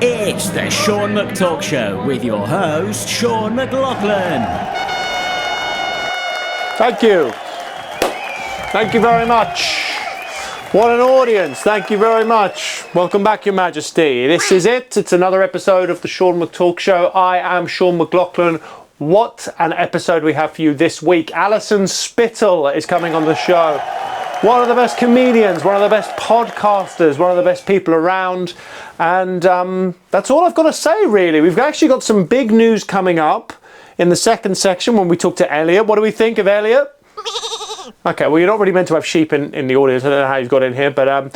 It's the Sean McTalk Show with your host, Sean McLaughlin. Thank you. Thank you very much. What an audience. Thank you very much. Welcome back, Your Majesty. This is it. It's another episode of the Sean McTalk Show. I am Sean McLaughlin. What an episode we have for you this week. Allison Spittle is coming on the show. One of the best comedians, one of the best podcasters, one of the best people around. And that's all I've got to say, really. We've actually got some big news coming up in the second section when we talk to Eliot. What do we think of Eliot? Okay, well, you're not really meant to have sheep in the audience. I don't know how you've got in here. But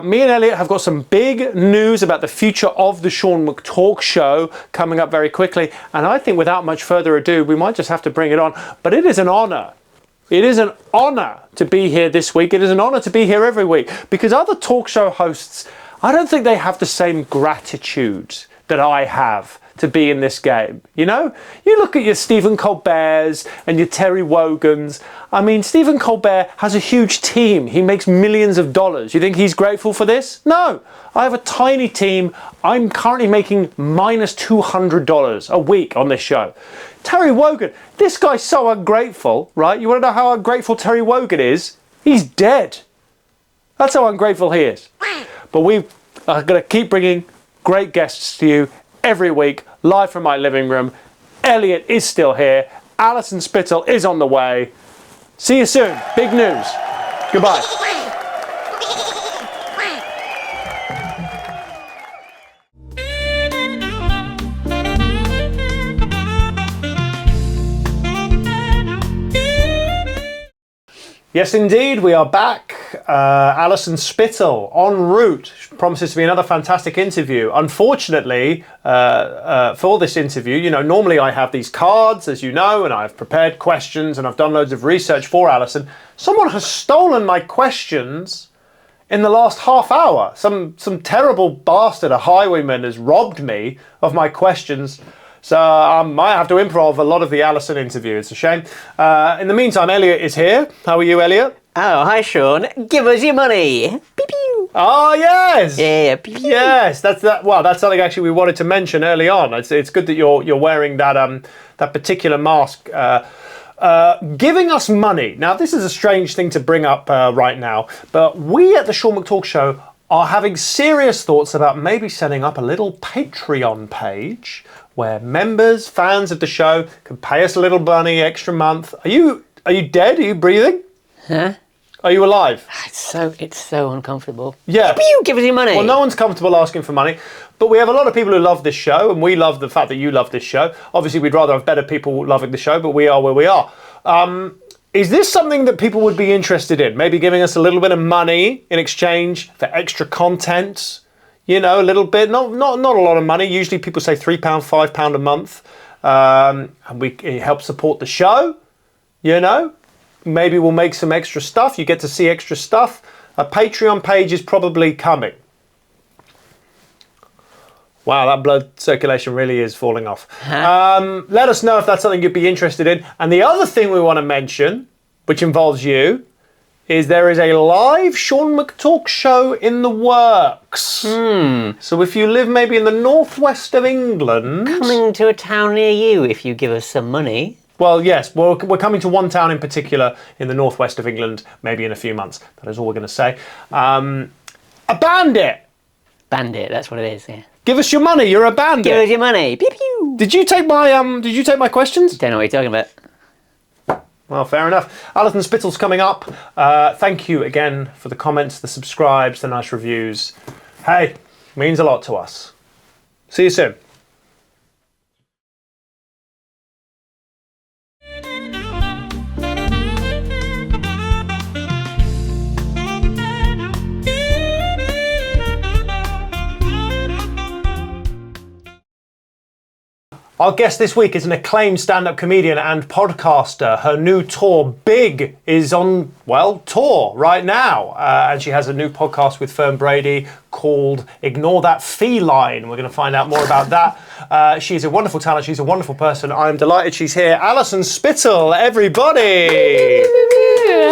me and Eliot have got some big news about the future of the Sean McTalk Show coming up very quickly. And I think without much further ado, we might just have to bring it on. But it is an honour. It is an honour to be here this week. It is an honour to be here every week. Because other talk show hosts, I don't think they have the same gratitude that I have to be in this game. You know, you look at your Stephen Colbert's and your Terry Wogan's. I mean, Stephen Colbert has a huge team. He makes millions of dollars. You think he's grateful for this? No. I have a tiny team. I'm currently making minus $200 a week on this show. Terry Wogan, this guy's so ungrateful, right? You want to know how ungrateful Terry Wogan is? He's dead. That's how ungrateful he is. But we are going to keep bringing great guests to you every week, live from my living room. Eliot is still here. Allison Spittle is on the way. See you soon. Big news. Goodbye. Yes, indeed, we are back. Allison Spittle en route. Promises to be another fantastic interview. Unfortunately, for this interview, you know, normally I have these cards, as you know, and I've prepared questions and I've done loads of research for Allison. Someone has stolen my questions in the last half hour. Some terrible bastard, a highwayman, has robbed me of my questions. So I might have to improv a lot of the Allison interview. It's a shame. In the meantime, Eliot is here. How are you, Eliot? Oh, hi, Sean. Give us your money. Pew, pew. Oh, yes. Yeah, pew, pew. Yes, that's that. Well, that's something actually we wanted to mention early on. It's good that you're wearing that particular mask. Giving us money. Now, this is a strange thing to bring up right now, but we at the Sean McTalk Show are having serious thoughts about maybe setting up a little Patreon page where members, fans of the show can pay us a little money extra month. Are you dead? Are you breathing? Huh? Are you alive? It's so uncomfortable. Yeah. Pew, pew, give us your money. Well, no one's comfortable asking for money, but we have a lot of people who love this show, and we love the fact that you love this show. Obviously, we'd rather have better people loving the show, but we are where we are. Is this something that people would be interested in? Maybe giving us a little bit of money in exchange for extra content? You know, a little bit, not a lot of money. Usually people say £3, £5 a month. And it helps support the show, you know. Maybe we'll make some extra stuff. You get to see extra stuff. A Patreon page is probably coming. Wow, that blood circulation really is falling off. Let us know if that's something you'd be interested in. And the other thing we want to mention, which involves you, is there is a live Sean McTalk Show in the works. So if you live maybe in the northwest of England... Coming to a town near you if you give us some money. Well, yes, we're coming to one town in particular in the northwest of England, maybe in a few months. That is all we're going to say. A bandit! Bandit, that's what it is, yeah. Give us your money, you're a bandit! Give us your money, pew pew! Did you take my questions? Don't know what you're talking about. Well, fair enough. Allison Spittle's coming up. Thank you again for the comments, the subscribes, the nice reviews. Hey, means a lot to us. See you soon. Our guest this week is an acclaimed stand-up comedian and podcaster. Her new tour, Big, is on, well, tour right now. And she has a new podcast with Fern Brady called Ignore That Feline. We're going to find out more about that. She's a wonderful talent. She's a wonderful person. I'm delighted she's here. Allison Spittle, everybody!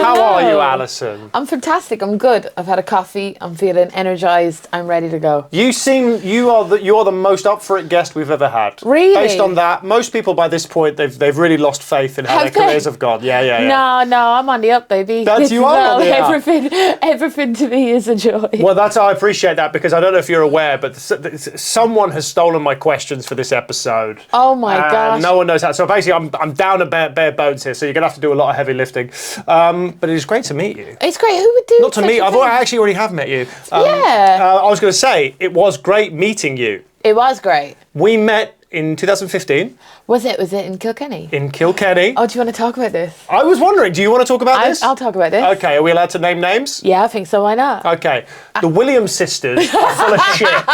How are you, Alison? I'm fantastic. I'm good. I've had a coffee. I'm feeling energized. I'm ready to go. You are the most up for it guest we've ever had. Really? Based on that, most people by this point they've really lost faith in how Have their careers they? have gone. Yeah. No, I'm on the up, baby. That's you are on the up. Everything to me is a joy. Well, I appreciate that because I don't know if you're aware, but someone has stolen my questions for this episode. Oh my gosh. No one knows how. So basically, I'm down to bare bones here. So you're gonna have to do a lot of heavy lifting. But it is great to meet you. It's great. Who would do Not to such meet. a I thing? actually already have met you. Yeah. I was going to say it was great meeting you. It was great. We met in 2015 Was it in Kilkenny? in Kilkenny. Oh, do you want to talk about this? I was wondering, do you want to talk about this? I'll talk about this. Okay, are we allowed to name names? Yeah, I think so. Why not? Okay. The Williams sisters are full of shit.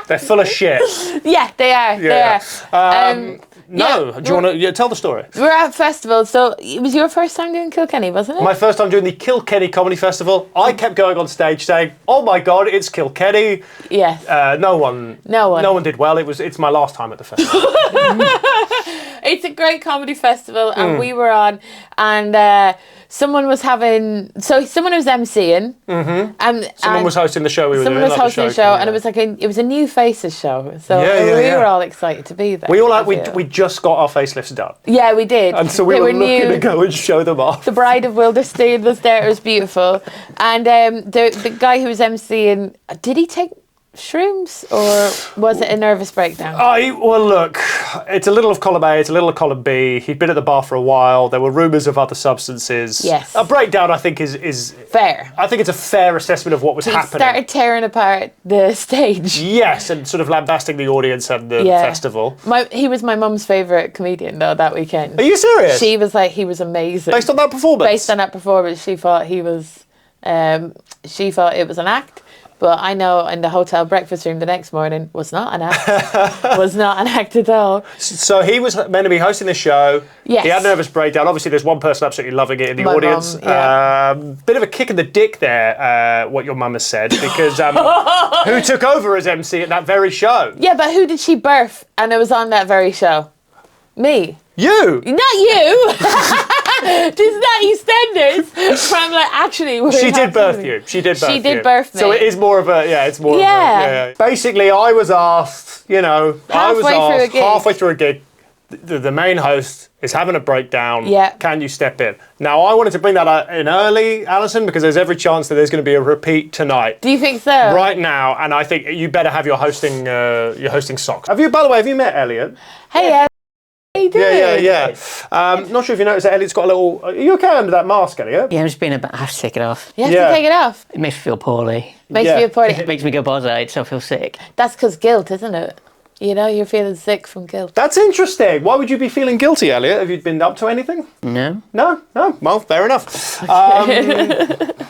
They're full of shit. Yeah, they are. Yeah. They are. No. Do you want to tell the story? We're at a festival, so it was your first time doing Kilkenny, wasn't it? My first time doing the Kilkenny Comedy Festival, I kept going on stage saying, "Oh my God, it's Kilkenny." Yes. No one did well. It's my last time at the festival. It's a great comedy festival, and we were on, and someone was emceeing, and Someone was hosting the show we were doing. someone was like hosting the show, and it was like it was a new faces show, so we were all excited to be there. We just got our facelifts done, yeah, we did, and so we They were looking new. to go and show them off. The Bride of Wilderstein was there. It was beautiful, and the guy who was emceeing, did he take shrooms or was it a nervous breakdown? Well, look, it's a little of column A, it's a little of column B. He'd been at the bar for a while. There were rumours of other substances. Yes. A breakdown, I think, is Fair. I think it's a fair assessment of what was He happening. started tearing apart the stage. Yes, and sort of lambasting the audience and the festival. He was my mum's favourite comedian though that weekend. Are you serious? She was like, he was amazing. Based on that performance? Based on that performance, she thought he was. She thought it was an act. But I know in the hotel breakfast room the next morning was not an act. Was not an act at all. So he was meant to be hosting the show. Yes. He had a nervous breakdown. Obviously, there's one person absolutely loving it in the My audience. mum, yeah. Bit of a kick in the dick there, what your mum has said, because who took over as MC at that very show? Yeah, but who did she birth? And it was on that very show. Me. You! Not you! This is not EastEnders. From like actually. She did birth you. She did birth you. She did birth me. So it is more of a, it's more Yeah. of a, Basically, I was asked, halfway through a gig, the main host is having a breakdown. Yeah. Can you step in? Now, I wanted to bring that in early, Alison, because there's every chance that there's going to be a repeat tonight. Do you think so? Right now, and I think you better have your hosting socks. By the way, have you met Eliot? Hey, how you doing? Yeah. Not sure if you noticed that Elliot's got a little. Are you okay under that mask, Elliot? Yeah, I'm just being a bit. I have to take it off. You have Yeah. to take it off. It makes me feel poorly. Makes Yeah. you feel poorly. It makes me go bozzy, so I feel sick. That's because guilt, isn't it? You know, you're feeling sick from guilt. That's interesting. Why would you be feeling guilty, Elliot? Have you been up to anything? No? No. Well, fair enough.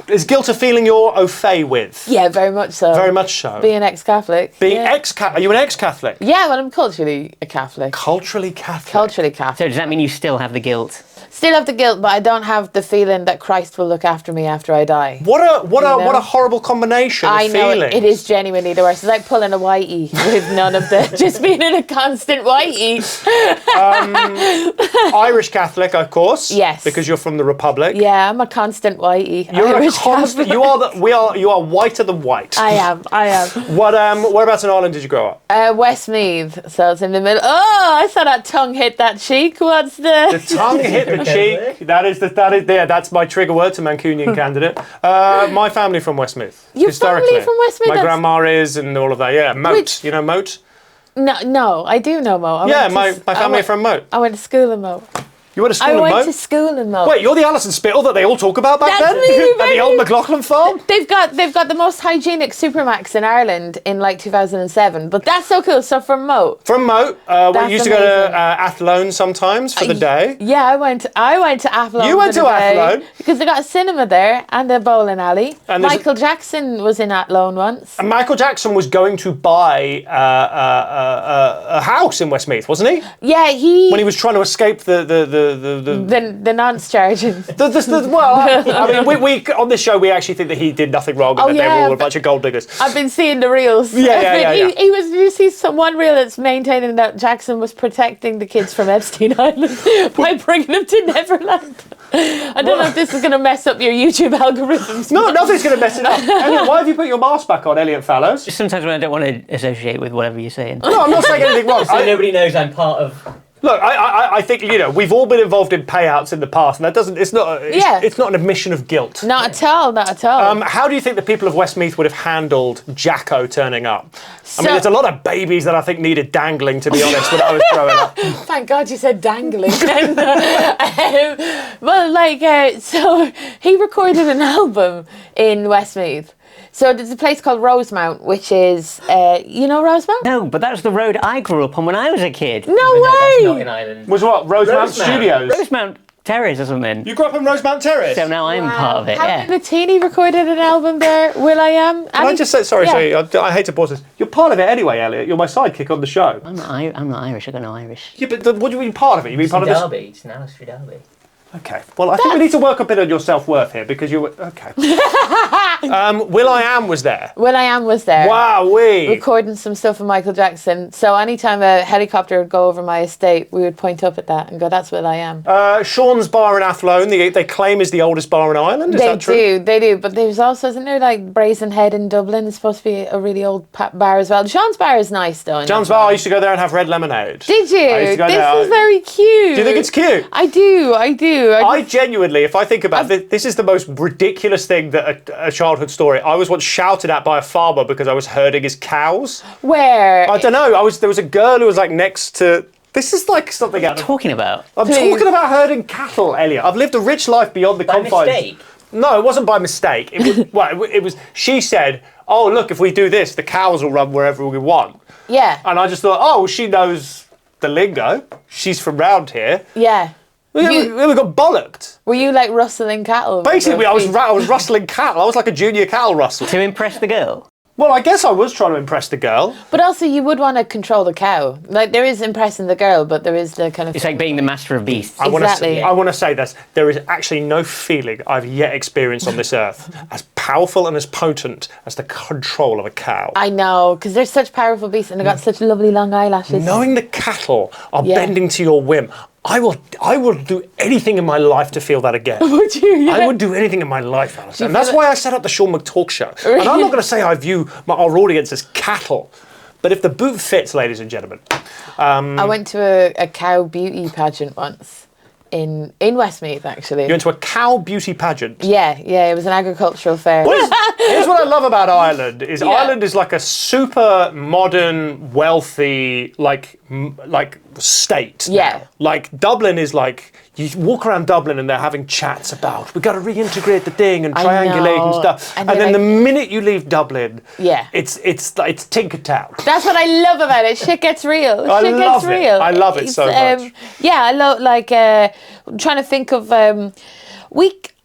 Is guilt a feeling you're au fait with? Yeah, very much so. Very much so. Being ex-Catholic. Yeah. Are you an ex-Catholic? Yeah, well, I'm culturally a Catholic. Culturally Catholic. Culturally So Catholic. does that mean you still have the guilt? Still have the guilt, but I don't have the feeling that Christ will look after me after I die. What a horrible combination I of know feelings. it is genuinely the worst. It's like pulling a whitey with none of the, just being in a constant whitey. Irish Catholic, of course. Yes. Because you're from the Republic. Yeah, I'm a constant whitey. You're Irish a constant. Catholic. You are whiter than white. I am. Whereabouts in Ireland did you grow up? Westmeath, so it's in the middle. Oh, I saw that tongue hit that cheek. What's The tongue hit the cheek. That's my trigger word to Mancunian candidate. My family from Westmeath. Your historically. family from Westmeath? My That's- grandma is and all of that. Yeah, Moat. Which- You know Moat? No, I do know Mo. My family are from Moat. I went to school in Mo. You went to school I in went Moat? to school in Mo. Wait, you're the Allison Spittle that they all talk about back That's then? me, At the baby. old McLaughlin farm? They've got the most hygienic supermax in Ireland in like 2007. But that's so cool. So from Mo. From Moat. We That's used to go to amazing. Athlone sometimes for the day. Yeah, I went to Athlone. You went for to the day Athlone? because they got a cinema there and a bowling alley. And there's Michael Jackson was in Athlone once. And Michael Jackson was going to buy a house in Westmeath, wasn't he? Yeah, When he was trying to escape the the nonce charging. I mean, we on this show we actually think that he did nothing wrong and Oh, that they yeah, were all a but- bunch of gold diggers. I've been seeing the reels. Yeah. He was. You see one reel that's maintaining that Jackson was protecting the kids from Epstein Island by bringing them to Neverland. I don't know if this is going to mess up your YouTube algorithms. No, nothing's going to mess it up. Elliot, why have you put your mask back on, Elliot Fallows? Sometimes when I don't want to associate with whatever you're saying. No, I'm not saying anything wrong. So nobody knows I'm part of... Look, I think, we've all been involved in payouts in the past, and that doesn't, it's not an admission of guilt. Not at all, not at all. How do you think the people of Westmeath would have handled Jacko turning up? I mean, there's a lot of babies that I think needed dangling, to be honest, when I was growing up. Thank God you said dangling. So he recorded an album in Westmeath. So there's a place called Rosemount, which is, you know Rosemount? No, but that's the road I grew up on when I was a kid. No That's way! not in Ireland. Was what? Rosemount Studios? Rosemount Terrace or something. You grew up in Rosemount Terrace? So now I'm part of it, yeah. Bettini recorded an album there, Will I Am. Can I just say, sorry, I hate to pause this. You're part of it anyway, Elliot. You're my sidekick on the show. I'm not Irish, I got no Irish. Yeah, but what do you mean part of it? You mean part of this? Derby. It's an Alistair Derby. Okay. Well, I think we need to work a bit on your self-worth here because you're... Okay. Will I Am was there. Will I Am was there. Wowee. Recording some stuff with Michael Jackson. So anytime a helicopter would go over my estate, we would point up at that and go, that's Will I Am. Sean's Bar in Athlone, they claim is the oldest bar in Ireland. Is that true? They do. But there's also, isn't there like Brazen Head in Dublin? It's supposed to be a really old bar as well. Sean's Bar is nice though. Sean's Bar, I used to go there and have red lemonade. Did you? I used to go there. This is very cute. Do you think it's cute? I do. I genuinely, if I think about it, this is the most ridiculous thing that a childhood story. I was once shouted at by a farmer because I was herding his cows. Where? I don't know. There was a girl who was like next to... This is like something out of... Talking about? I'm talking about herding cattle, Elliot. I've lived a rich life beyond the confines. By mistake? No, it wasn't by mistake. It was, well, it was... She said, oh, look, if we do this, the cows will run wherever we want. Yeah. And I just thought, oh, well, she knows the lingo. She's from round here. Yeah. We got bollocked. Were you like rustling cattle? Basically, I was rustling cattle. I was like a junior cattle rustler. To impress the girl? Well, I guess I was trying to impress the girl. But also, you would want to control the cow. Like, there is impressing the girl, but there is the kind of... It's like being the master of beasts. I Exactly. want to say this. There is actually no feeling I've yet experienced on this earth as powerful and as potent as the control of a cow. I know, because they're such powerful beasts and they've got such lovely long eyelashes. Knowing the cattle are bending to your whim, I will do anything in my life to feel that again. Would you? Yeah. I would do anything in my life, Alison. And that's why I set up the Sean McTalk Show. And I'm not going to say I view our audience as cattle, but if the boot fits, ladies and gentlemen. I went to a cow beauty pageant once in Westmeath, actually. You went to a cow beauty pageant? Yeah, it was an agricultural fair. Here's what I love about Ireland, is Ireland is like a super modern, wealthy, like state. Yeah. Now. Like Dublin is like, you walk around Dublin and they're having chats about, we've got to reintegrate the thing and triangulate and stuff. And then the minute you leave Dublin, it's Tinkertown. That's what I love about it. Shit gets real. I love it so much. Yeah, I love, like, I'm trying to think of,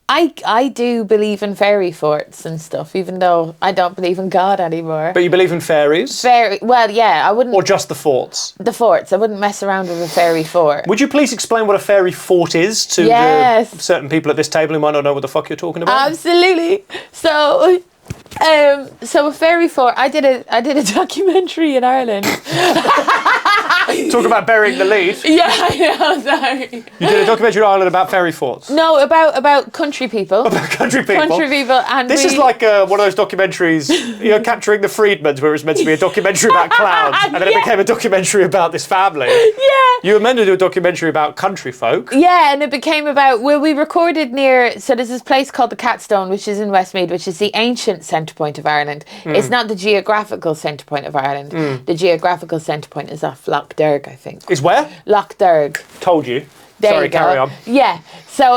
I do believe in fairy forts and stuff, even though I don't believe in God anymore. But you believe in fairies? Well, yeah, I wouldn't... Or just the forts? The forts. I wouldn't mess around with a fairy fort. Would you please explain what a fairy fort is to the certain people at this table who might not know what the fuck you're talking about? Absolutely. So a fairy fort. I did a documentary in Ireland. Talk about burying the lead. Yeah, I know, sorry. You did a documentary in Ireland about fairy forts? No, about country people. About country people? Country people. And this is like one of those documentaries, Capturing the Freedmans, where it was meant to be a documentary about clowns, and then it became a documentary about this family. Yeah. You were meant to do a documentary about country folk. Yeah, and it became about, we recorded near, so there's this place called the Catstone, which is in Westmeath, which is the ancient centre point of Ireland. It's not the geographical centre point of Ireland. The geographical centre point is off Lough Derg, I think. Is where? Lough Derg. Told you. There you go. Carry on. Yeah. So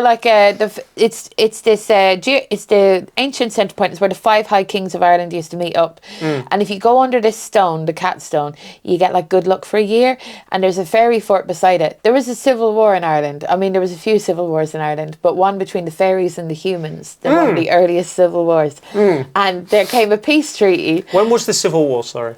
like it's the ancient centre point. It's where the 5 high kings of Ireland used to meet up. And if you go under this stone, the cat stone, you get like good luck for a year. And there's a fairy fort beside it. There was a civil war in Ireland. I mean, there was a few civil wars in Ireland, but one between the fairies and the humans. They're one of the earliest civil wars. And there came a peace treaty. When was the civil war? Sorry.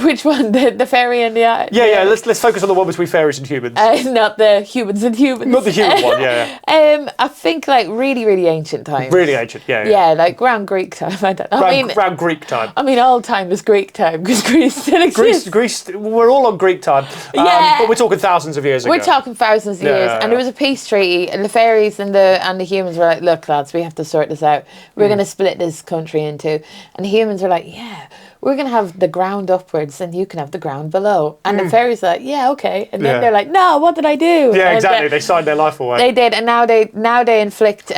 Which one? The fairy and the yeah. Let's focus on the one between fairies and humans. Not the humans and humans. Not the human one, yeah. I think like really, really ancient times. Really ancient, yeah. Yeah, like around Greek time. I don't know. Around Greek time. I mean, all time is Greek time because Greece still exists. Greece, we're all on Greek time. Yeah. But we're talking thousands of years ago. We're talking thousands of years, and there was a peace treaty, and the fairies and the humans were like, "Look, lads, we have to sort this out. We're going to split this country into." And the humans were like, "Yeah, we're going to have the ground upwards, and you can have the ground below." And the fairies are like, "Yeah, okay." And then they're like, "No, what did I do?" Yeah, And exactly. They signed their life away. They did, and now they inflict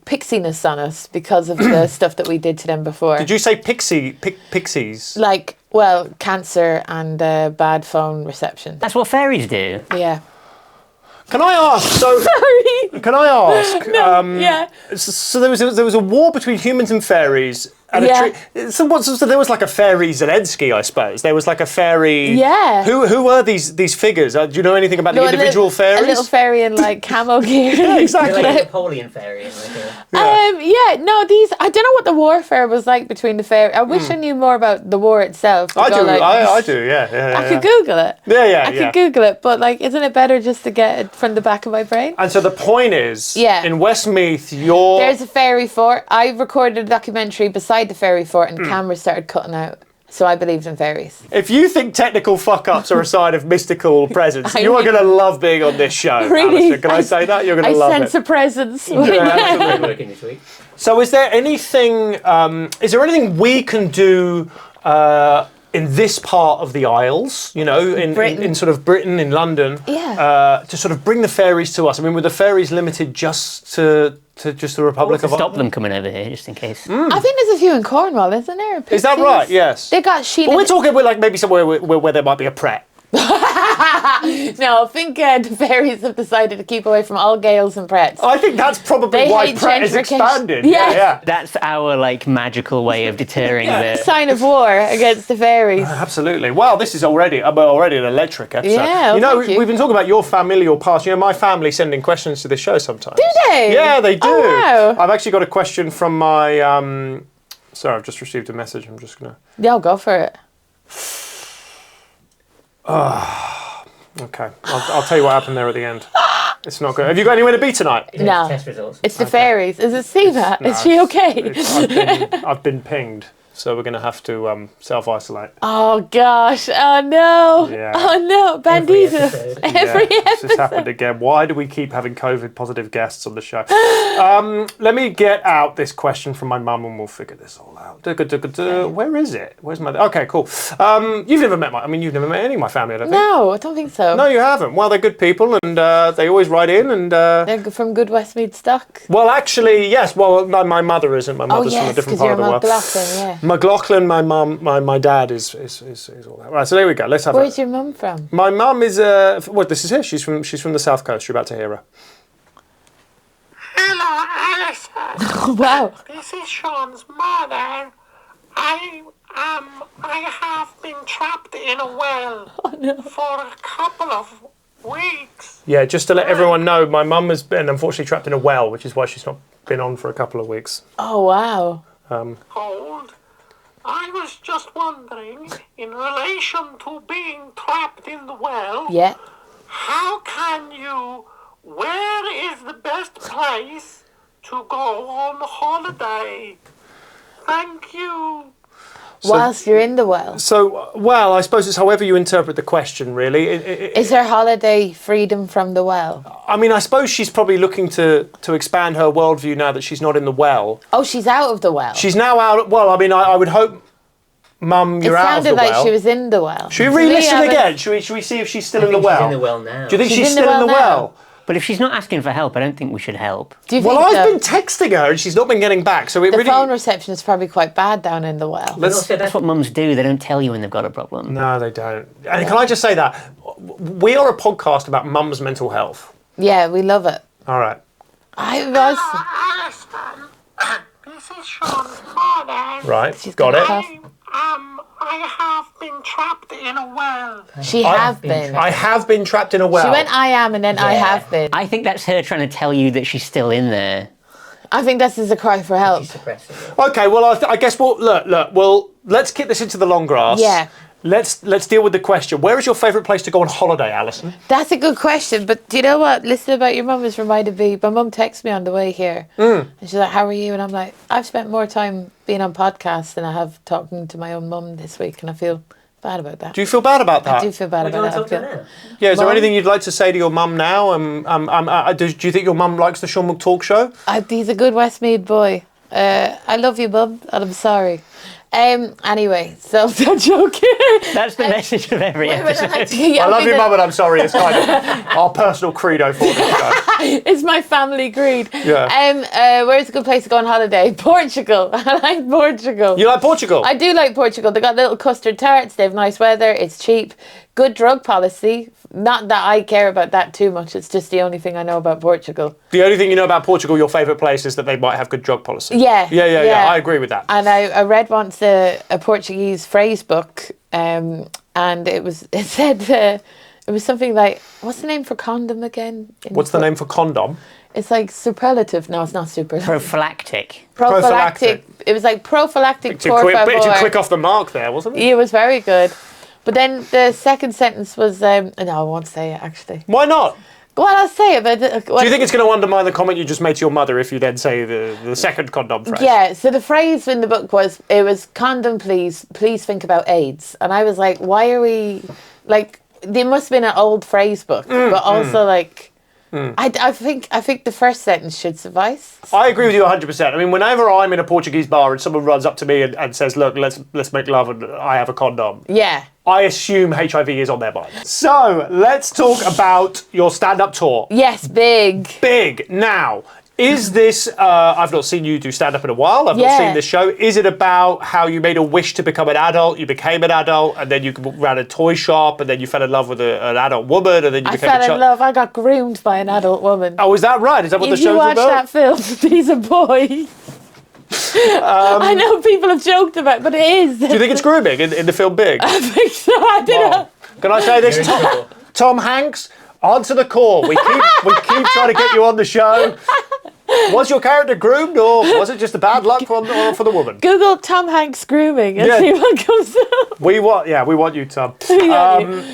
pixiness on us because of the stuff that we did to them before. Did you say pixies? Like, well, cancer and bad phone reception. That's what fairies do. Yeah. Can I ask? So, Sorry. can I ask? Yeah. So there was a war between humans and fairies. And so there was like a fairy Zelensky, I suppose. There was like a fairy. Yeah. Who were these figures? Do you know anything about the individual fairies? A little fairy in like camo gear. Yeah, exactly. Like a Napoleon fairy. These. I don't know what the warfare was like between the fairies. I wish I knew more about the war itself. I do. Yeah. I could Google it. Yeah. I could Google it, but like, isn't it better just to get it from the back of my brain? And so the point is, Yeah. in Westmeath, There's a fairy fort. I recorded a documentary beside the fairy fort, and cameras started cutting out. So I believed in fairies. If you think technical fuck-ups are a sign of mystical presence, you are going to love being on this show, Really? Alison. Can I say that? You're going to love it. I sense a presence. Working this week. So is there anything we can do in this part of the Isles, in sort of Britain, in London, to sort of bring the fairies to us? I mean, were the fairies limited just to just the Republic of Stop Ireland? them coming over here, just in case. I think there's a few in Cornwall, isn't there? Is that right? Yes. They got Sheila. But we're talking like maybe somewhere where there might be a Pret. No, I think the fairies have decided to keep away from all Gales and Prets. I think that's probably They why hate Pret is gentrification. expanded. Yes. Yeah. That's our magical way of deterring the. Sign of war against the fairies. Absolutely. Well, this is already an electric episode. Yeah, thank you. We've been talking about your familial past. My family send in questions to this show sometimes. Do they? Yeah, they do. Oh, wow. I've actually got a question from my. Sorry, I've just received a message. I'm just gonna. Yeah, go for it. Okay, I'll tell you what happened there at the end. It's not good. Have you got anywhere to be tonight? No. Test results. It's the fairies. Is it Siva? Is she okay? I've been pinged, so we're going to have to self-isolate. Oh gosh. Oh no. Yeah. Oh no. Bandita. Every This episode. happened again. Why do we keep having COVID-positive guests on the show? Let me get out this question from my mum, and we'll figure this all out. Where is it? Where's my? Okay, cool. You've never met you've never met any of my family, I don't think. No, I don't think so. No, you haven't. Well, they're good people, and they always write in, and. They're from Good Westmead stock. Well, actually, yes. Well, my mother isn't. My mother's from a different part of the world. McLaughlin, yeah. McLaughlin, my mum, my dad is all that. Right, so there we go. Let's have Where's your mum from? My mum is this is her. She's from the South Coast. You're about to hear her. Hello, Alison. Wow. This is Sean's mother. I have been trapped in a well for a couple of weeks. Yeah, just to let everyone know, my mum has been unfortunately trapped in a well, which is why she's not been on for a couple of weeks. Oh wow. Hold. I was just wondering, in relation to being trapped in the well, Yeah. how can you, where is the best place to go on holiday? Thank you. Whilst you're in the well. So, well, I suppose it's however you interpret the question, really. Is her holiday freedom from the well? I mean, I suppose she's probably looking to expand her worldview now that she's not in the well. Oh, she's out of the well. She's now out. Well, I mean, I would hope, Mum, you're out of the It sounded well. like she was in the well. Should we re-listen again? Should we see if she's still in the well? She's in the well now. Do you think She's she's in the still in well the now. well? But if she's not asking for help, I don't think we should help. Do you Well, think I've so? been texting her and she's not been getting back. So it The really. phone reception is probably quite bad down in the well. But also, that's what mums do. They don't tell you when they've got a problem. No, they don't. And can I just say that we are a podcast about mum's mental health. Yeah, we love it. All right. I was. Alison, this is Sean's mother. Right. She's Got gonna it. cough. I have been trapped in a well. She have been. I have been trapped in a well. She went, I am, and then I have been. I think that's her trying to tell you that she's still in there. I think this is a cry for help. Okay, well, I guess we'll look. Well, let's kick this into the long grass. Yeah. let's deal with the question. Where is your favourite place to go on holiday, Alison? That's a good question, but do you know what? Listening about your mum has reminded me. My mum texted me on the way here, and she's like, "How are you?" And I'm like, "I've spent more time being on podcasts than I have talking to my own mum this week, and I feel bad about that." Do you feel bad about that? I do feel bad about that. Yeah, is there Mum? anything you'd like to say to your mum now? Do you think your mum likes the Sean McTalk Show? He's a good Westmead boy. I love you, Mum, and I'm sorry. Anyway, so I'm joking. That's the message of every episode. I love you, Mum, and I'm sorry. It's kind of our personal credo for this show. It's my family creed. Yeah. Where's a good place to go on holiday? Portugal. I like Portugal. You like Portugal? I do like Portugal. They got little custard tarts. They have nice weather. It's cheap. Good drug policy. Not that I care about that too much. It's just the only thing I know about Portugal. The only thing you know about Portugal, your favourite place, is that they might have good drug policy. Yeah. Yeah. I agree with that. And I read once a Portuguese phrase book, and it said it was something like, what's the name for condom again? What's the name for condom? It's like superlative. No, it's not superlative. Prophylactic. Prophylactic. It was like prophylactic. Bit too quick off the mark there, wasn't it? It was very good. But then the second sentence was, no, I won't say it actually. Why not? Well, I'll say it, but... Do you think it's going to undermine the comment you just made to your mother if you then say the second condom phrase? Yeah, so the phrase in the book was, condom please think about AIDS. And I was like, why are we, like, there must have been an old phrase book, but also like... I think the first sentence should suffice. I agree with you 100%. I mean, whenever I'm in a Portuguese bar and someone runs up to me and says, "Look, let's make love and I have a condom," Yeah. I assume HIV is on their mind. So let's talk about your stand-up tour. Yes, big. Big. Now, is this? I've not seen you do stand-up in a while. I've not seen this show. Is it about how you made a wish to become an adult? You became an adult, and then you ran a toy shop, and then you fell in love with an adult woman, and then you became a child. I fell in love. I got groomed by an adult woman. Oh, is that right? Is that what the If you show's watch about? that film, he's a boy. I know people have joked about it, but it is. Do you think it's grooming in the film Big? I think so. I don't know. Can I say this? Tom Hanks, answer the call. We keep trying to get you on the show. Was your character groomed, or was it just a bad luck for the woman? Google Tom Hanks grooming and see what comes up. We want you, Tom.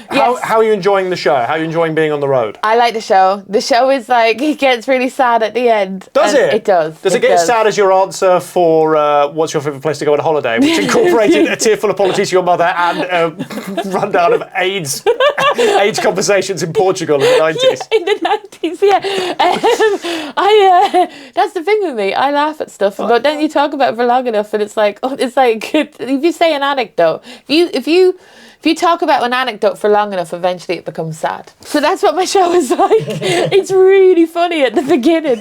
How are you enjoying the show? How are you enjoying being on the road? I like the show. The show is like, it gets really sad at the end. Does it? It does. Does it get as sad as your answer for what's your favourite place to go on holiday, which incorporated a tearful apology to your mother and a rundown of AIDS conversations in Portugal in the 90s? Yeah, in the 90s, yeah. That's the thing with me. I laugh at stuff, but then you talk about it for long enough, and it's like if you say an anecdote, if you talk about an anecdote for long enough, eventually it becomes sad. So that's what my show is like. It's really funny at the beginning,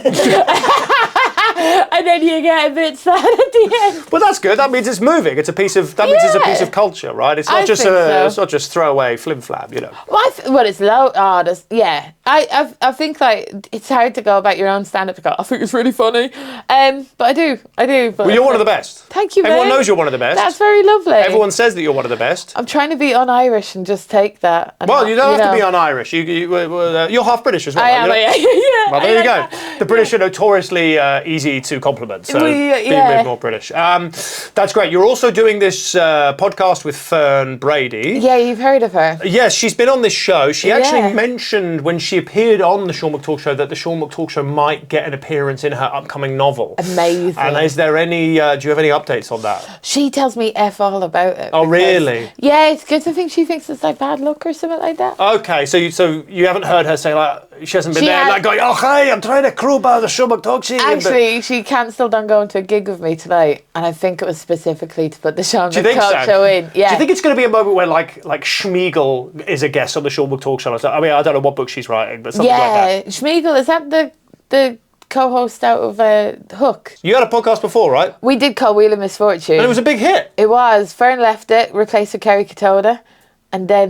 and then you get a bit sad at the end. Well, that's good. That means it's moving. It's a piece of it's a piece of culture, right? It's not it's not just throwaway flim flam, you know. Well, it's low. I think like it's hard to go about your own stand up. I think it's really funny, but I do. But well, you're one of the best. Thank you. Everyone mate. knows you're one of the best. That's very lovely. Everyone says that you're one of the best. I'm trying to be un-Irish and just take that. Well, you don't have to be un-Irish. You're half British as well. I am. Yeah. Well, there you go. The British are notoriously easy to compliment, so be a bit more British. That's great. You're also doing this podcast with Fern Brady. Yeah, you've heard of her. Yes, she's been on this show. She actually mentioned when she appeared on the Sean McTalk Show that the Sean McTalk Show might get an appearance in her upcoming novel. Amazing. And is there any? Do you have any updates on that? She tells me F all about it. Oh, really? Yeah, it's good. I think she thinks it's like bad luck or something like that. Okay, so you haven't heard her say like she hasn't been there like going, "Oh, hey, I'm trying to crew by the Sean McTalk Show." Actually, she cancelled on going to a gig with me tonight, and I think it was specifically to put the Sean McTalk Show in. Yeah. Do you think it's going to be a moment where like Schmeagol is a guest on the Sean McTalk Show? I mean, I don't know what book she's writing, but something like that. Yeah, Schmeagol, is that the co-host out of Hook? You had a podcast before, right? We did call Wheel of Misfortune. And it was a big hit. It was. Fern left it, replaced with Kerry Katona. And then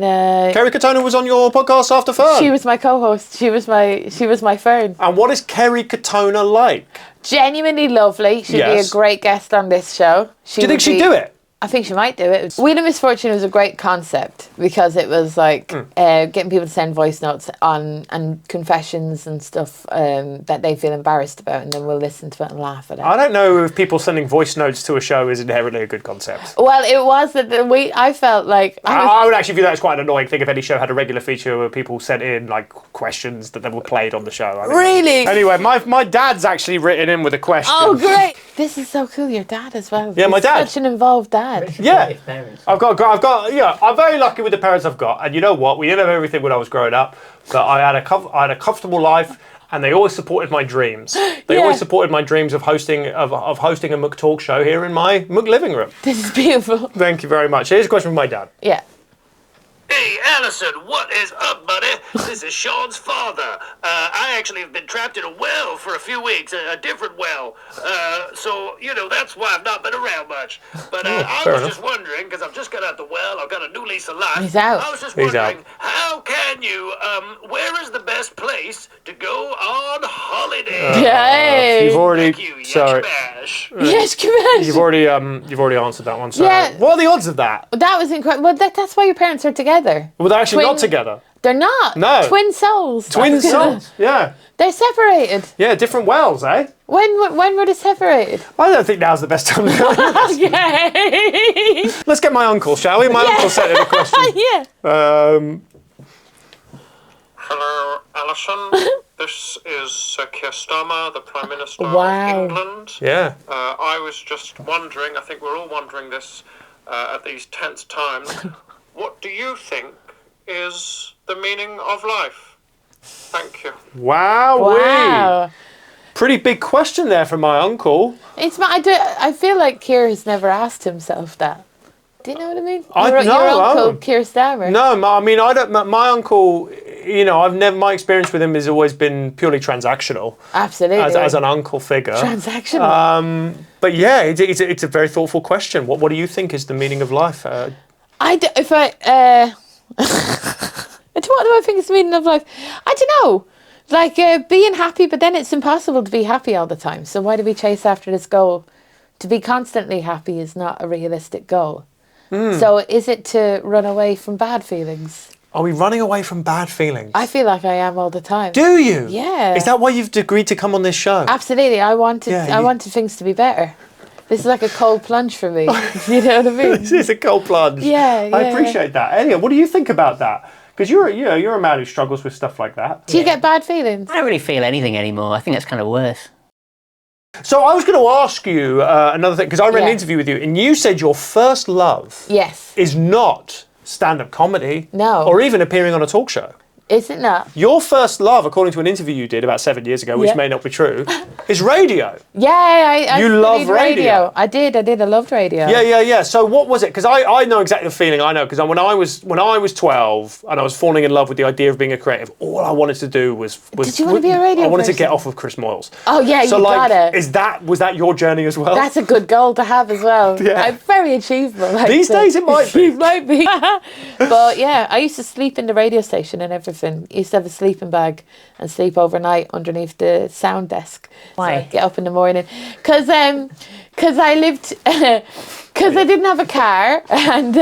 Kerry Katona was on your podcast after Fern. She was my co-host. She was my Fern. And what is Kerry Katona like? Genuinely lovely. She'd be a great guest on this show. Do you think she'd do it? I think she might do it. Wheel of Misfortune was a great concept because it was like getting people to send voice notes on and confessions and stuff that they feel embarrassed about, and then we'll listen to it and laugh at it. I don't know if people sending voice notes to a show is inherently a good concept. Well, it was that I felt like I would actually view that as quite an annoying thing if any show had a regular feature where people sent in like questions that then were played on the show. I think. Really? Anyway, my dad's actually written in with a question. Oh, great! This is so cool. Your dad as well. Yeah, my He's dad. Such an involved dad. Yeah, I've got. Yeah, I'm very lucky with the parents I've got, and you know what? We didn't have everything when I was growing up, but I had a comfortable life, and they always supported my dreams. They always supported my dreams of hosting a McTalk show here in my living room. This is beautiful. Thank you very much. Here's a question from my dad. Yeah. Hey, Allison, what is up, buddy? This is Sean's father. I actually have been trapped in a well for a few weeks, a different well. So, that's why I've not been around much. But I was just wondering, because I've just got out the well, I've got a new lease of life. He's out. I was just He's wondering, out. how can you, where is the best place to go on holiday? Yay! You've already. Thank you, Sorry. Yashmash. Yes, come on. You've already answered that one. So Yeah. what are the odds of that? That was incredible. Well, that's why your parents are together. Well, they're actually not Twin- together. They're not. No. Twin souls. Twin That's good. souls. Yeah. They're separated. Yeah, different wells, eh? When were they separated? I don't think now's the best time to go. Okay. Let's get my uncle, shall we? My uncle sent in a question. Yeah. Hello, Alison. This is Sir Keir Starmer, the Prime Minister Wow. of England. Yeah. I was just wondering, I think we're all wondering this at these tense times, what do you think is the meaning of life? Thank you. Wow. Wow. Pretty big question there from my uncle. I feel like Keir has never asked himself that. Do you know what I mean? I Your uncle, don't. Keir Starmer. No, I mean, I don't. My uncle, my experience with him has always been purely transactional. Absolutely. As an uncle figure. Transactional. But yeah, it's a very thoughtful question. What do you think is the meaning of life? What do I think is the meaning of life? I don't know. Like being happy, but then it's impossible to be happy all the time. So why do we chase after this goal? To be constantly happy is not a realistic goal. So is it to run away from bad feelings? Are we running away from bad feelings? I feel like I am all the time. Do you? Yeah. Is that why you've agreed to come on this show? Absolutely. I wanted things to be better. This is like a cold plunge for me. You know what I mean? This is a cold plunge. Yeah, I yeah. appreciate that. Elliot, what do you think about that? Because you're a man who struggles with stuff like that. Do you get bad feelings? I don't really feel anything anymore. I think that's kind of worse. So I was going to ask you another thing, because I read an Yeah. interview with you, and you said your first love Yes. is not stand-up comedy. No. Or even appearing on a talk show. Is it not? Your first love, according to an interview you did about 7 years ago, which Yeah. may not be true, is radio. Yeah, I You love studied radio. I did. I loved radio. Yeah. So what was it? Because I know exactly the feeling I know. Because when I was 12 and I was falling in love with the idea of being a creative, all I wanted to do was Did you want to be a radio I wanted to person? get off of Chris Moyles. Oh yeah, So you like, got it. was that your journey as well? That's a good goal to have as well. Yeah. Very achievable. Like These days it might be. It might be. But yeah, I used to sleep in the radio station and everything. I used to have a sleeping bag and sleep overnight underneath the sound desk. Why? So I'd get up in the morning. Because I lived... Because I didn't have a car and...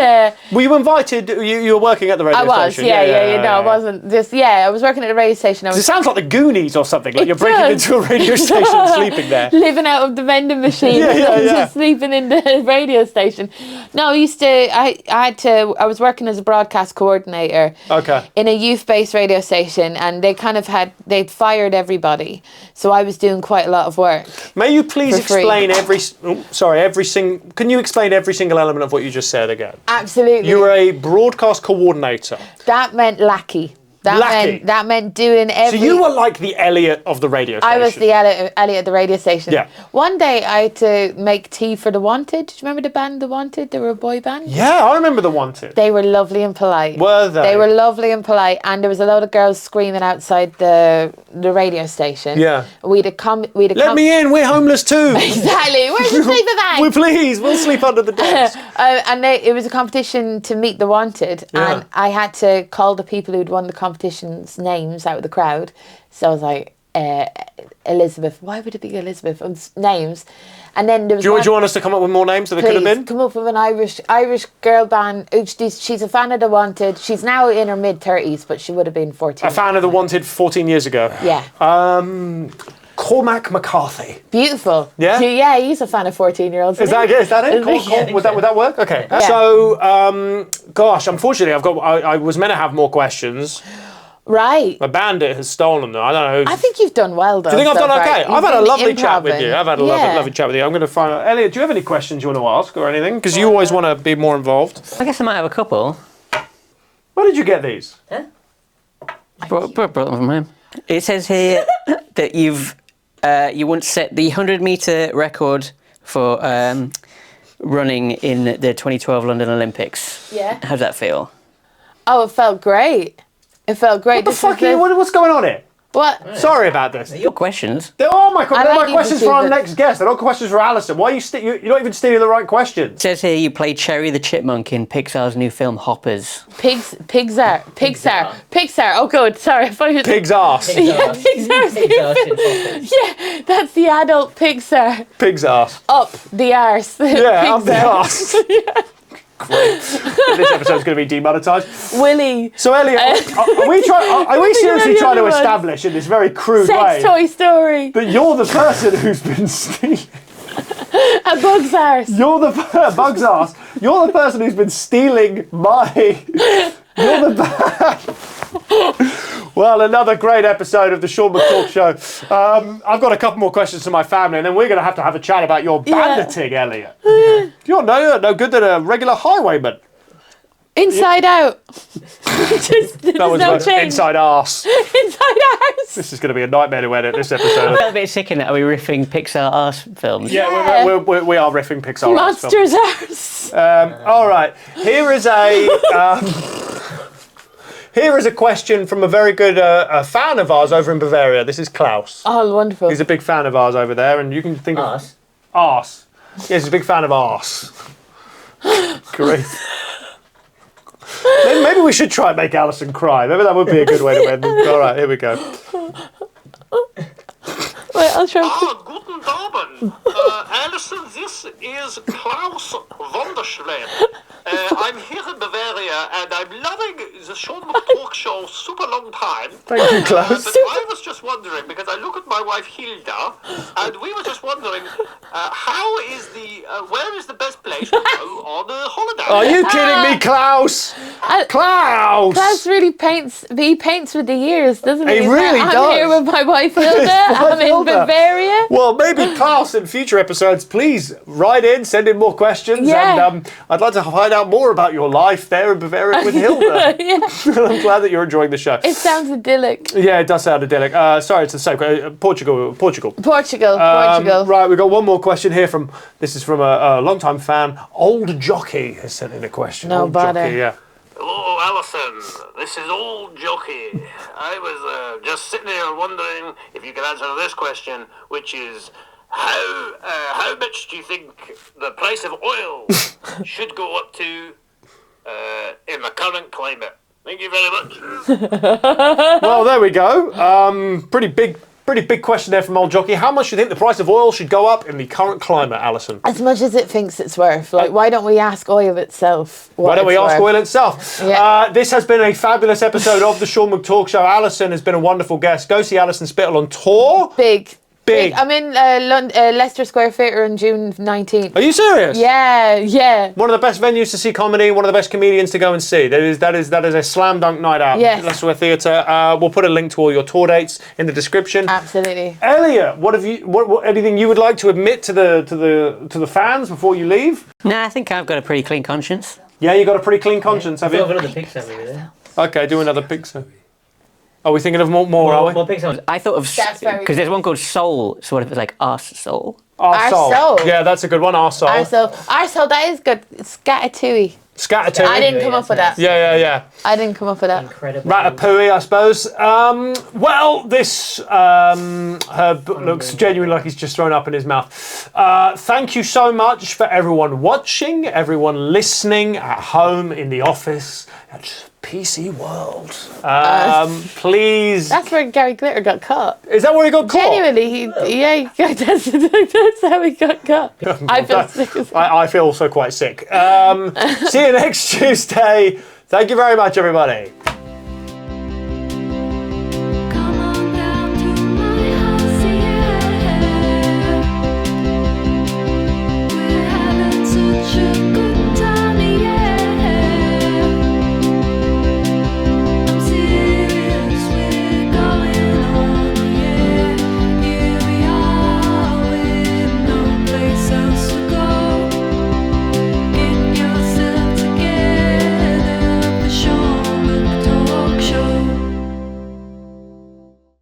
Were you invited? You were working at the radio I was, station? yeah. No, I wasn't. I was working at the radio station. I It was sounds like the Goonies or something. Like It you're breaking does. into a radio station and sleeping there. living out of the vending machine, Yeah. sleeping in the radio station. No, I was working as a broadcast coordinator Okay. in a youth-based radio station, and they'd fired everybody, so I was doing quite a lot of work. May you please For free. explain can you explain every single element of what you just said again? Absolutely. You were a broadcast coordinator. That meant lackey. Lackey. That meant doing So every... you were like the Elliot of the radio station. I was the Elliot at the radio station. Yeah. One day I had to make tea for The Wanted. Do you remember the band The Wanted? They were a boy band. Yeah, I remember The Wanted. They were lovely and polite. Were they? They were lovely and polite, and there was a load of girls screaming outside the radio station. Yeah. Let me in, we're homeless too. Exactly. Where's the sleeping bag? We'll sleep under the desk. It was a competition to meet The Wanted, Yeah. and I had to call the people who'd won the competition's names out of the crowd. So I was like, Elizabeth. Why would it be Elizabeth? Names. And then there was Do you want us to come up with more names that it could have been? come up with an Irish girl band. She's a fan of The Wanted. She's now in her mid-30s, but she would have been 14. A fan of The Wanted 14 years ago. Yeah. Cormac McCarthy. Beautiful. Yeah? Yeah, he's a fan of 14-year-olds. Is that it? Would that work? Okay. Yeah. So, gosh, unfortunately, I was meant to have more questions. Right. A bandit has stolen them. I don't know. I think you've done well, though. Do you think I've so done far. okay? You've I've had a been lovely chat with you. improving. I've had a lovely chat with you. I'm going to find out. Elliot, do you have any questions you want to ask or anything? Because you always want to be more involved. I guess I might have a couple. Where did you get these? Brought them from him. It says here that you once set the 100-metre record for running in the 2012 London Olympics. Yeah. How'd that feel? Oh, it felt great. It felt great. What the fuck are you? What's going on here? What? Sorry about this. Your questions. They're all my like questions you for our to- next guest. They're not questions for Alison. Why are you're not even stealing the right questions? It says here you played Cherry the Chipmunk in Pixar's new film Hoppers. Pixar. Oh, good. Sorry. I thought you Pig's ass. Yeah, Pixar's Yeah, that's the adult Pixar. Pig's ass. Up the arse. Yeah, up the Pixar. arse. Great. This episode's going to be demonetised. Willy. So, Elliot, are we seriously trying to establish in this very crude way Sex Toy Story. that you're the person who's been stealing? A bug's arse. You're the bug's ass. You're the person who's been stealing my. You're the. Well, another great episode of the Sean McTalk Show. I've got a couple more questions to my family, and then we're going to have a chat about your banditing, Elliot. You're no good than a regular highwayman. Inside Out. There's no like change. inside arse. Inside Arse. This is going to be a nightmare to edit this episode. I'm a bit sick in that. Are we riffing Pixar arse films? Yeah, we are riffing Pixar. Monsters Arse. All right, here is a question from a very good a fan of ours over in Bavaria. This is Klaus. Oh, wonderful. He's a big fan of ours over there, and you can think Arse? of arse. Yes, he's a big fan of arse. Great. Maybe we should try and make Alison cry. Maybe that would be a good way to end. All right, here we go. Wait, I'll try. Guten Abend. Alison, this is Klaus Wonderschlein. I'm here in Bavaria, and I'm loving the Sean McTalk Show super long time. Thank you, Klaus. But I was just wondering, because I look at my wife Hilda, and we were just wondering, where is the best place to go on a holiday? Are you kidding me, Klaus? Klaus! Klaus really paints. He paints with the years, doesn't he? He He's really like, does. I'm here with my wife Hilda. I'm in Hilda. Bavaria. Well, maybe Klaus in future episodes, please write in, send in more questions, Yeah. and I'd like to find out more about your life there in Bavaria with Hilda. Yeah. I'm glad that you're enjoying the show. It sounds idyllic. Yeah, it does sound idyllic. Sorry, it's the same. Portugal. Portugal. Right, we've got one more question here from a long-time fan. Old Jockey has sent in a question. No Old bother. Jockey, yeah. Hello, Alison. This is Old Jockey. I was just sitting here wondering if you could answer this question, which is, how much do you think the price of oil should go up to in the current climate? Thank you very much. Well, there we go. Pretty big question there from Old Jockey. How much do you think the price of oil should go up in the current climate, Alison? As much as it thinks it's worth. Like, why don't we ask oil itself? Why don't we ask oil itself? Yeah. This has been a fabulous episode of the Sean McTalk Show. Alison has been a wonderful guest. Go see Allison Spittle on tour. Big. Big. I'm in Leicester Square Theatre on June 19th. Are you serious? Yeah. One of the best venues to see comedy, one of the best comedians to go and see. That is a slam dunk night out. Yes. Leicester Square Theatre. We'll put a link to all your tour dates in the description. Absolutely. Elliot, what anything you would like to admit to the fans before you leave? Nah, I think I've got a pretty clean conscience. Yeah, you got a pretty clean conscience, have you? another Pixar movie there. Okay, do another Pixar. Are we thinking of more, are we? More Pixar. I thought of That's very because there's one called Soul. So what if it's like Arse Soul? Arsehole. Yeah, that's a good one. Arsehole. Arsehole, that is good. Scatatouille. Scattertooey. I didn't come up with that. Yeah. I didn't come up with that. Incredible. Ratatouille, I suppose. Well, this herb looks genuinely like he's just thrown up in his mouth. Thank you so much for everyone watching, everyone listening at home, in the office, at PC World. Please. That's where Gary Glitter got caught. Is that where he got caught? Genuinely, that's how he got caught. I feel sick as well. I feel also quite sick. See you next Tuesday. Thank you very much, everybody.